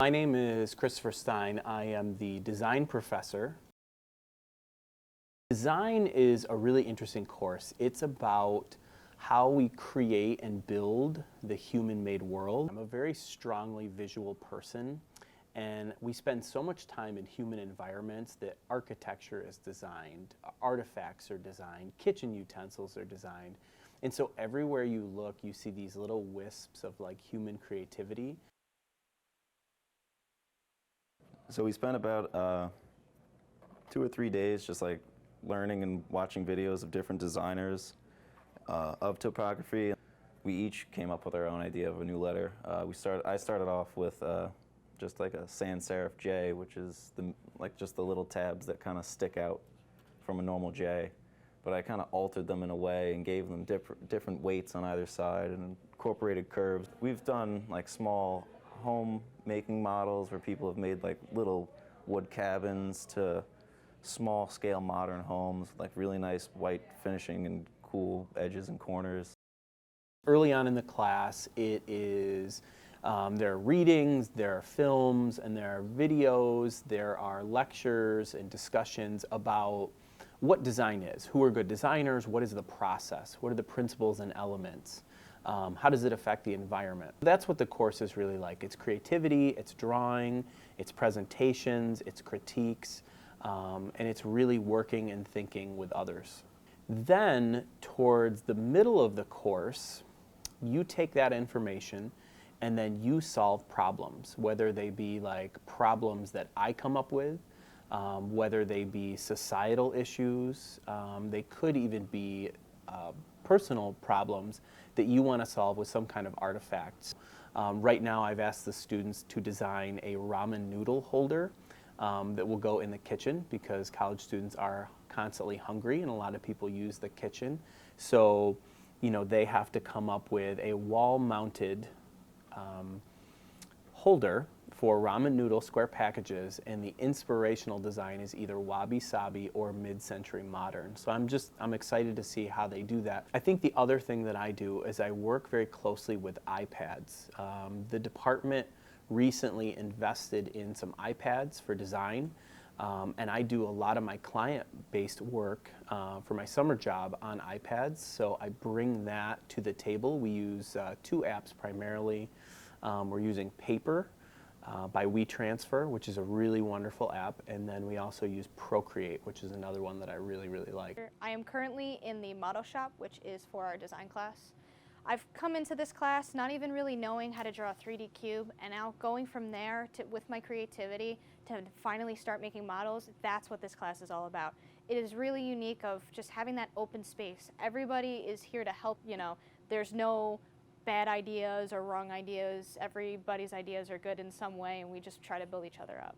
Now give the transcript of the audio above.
My name is Christopher Stein. I am the design professor. Design is a really interesting course. It's about how we create and build the human-made world. I'm a very strongly visual person, and we spend so much time in human environments that architecture is designed, artifacts are designed, kitchen utensils are designed. And so everywhere you look, you see these little wisps of like human creativity. So we spent about 2 or 3 days just like learning and watching videos of different designers of typography. We each came up with our own idea of a new letter. I started off with just like a sans serif J, which is just the little tabs that kind of stick out from a normal J. But I kind of altered them in a way and gave them different weights on either side and incorporated curves. We've done like small home making models where people have made like little wood cabins to small scale modern homes with like really nice white finishing and cool edges and corners. Early on in the class, it is there are readings, there are films, and there are videos, there are lectures and discussions about what design is, who are good designers, what is the process, what are the principles and elements, how does it affect the environment. That's what the course is really like. It's creativity, it's drawing, it's presentations, it's critiques, and it's really working and thinking with others. Then, towards the middle of the course, you take that information and then you solve problems, whether they be like problems that I come up with, whether they be societal issues, they could even be personal problems that you want to solve with some kind of artifacts. Right now I've asked the students to design a ramen noodle holder that will go in the kitchen because college students are constantly hungry and a lot of people use the kitchen. So, they have to come up with a wall-mounted holder for ramen noodle square packages, and the inspirational design is either wabi-sabi or mid-century modern. So I'm excited to see how they do that. I think the other thing that I do is I work very closely with iPads. The department recently invested in some iPads for design, and I do a lot of my client-based work for my summer job on iPads, so I bring that to the table. We use 2 apps primarily. We're using Paper by WeTransfer, which is a really wonderful app, and then we also use Procreate, which is another one that I really, really like. I am currently in the model shop, which is for our design class. I've come into this class not even really knowing how to draw a 3D cube, and now going from there with my creativity to finally start making models. That's what this class is all about. It is really unique of just having that open space. Everybody is here to help, there's no bad ideas or wrong ideas. Everybody's ideas are good in some way, and we just try to build each other up.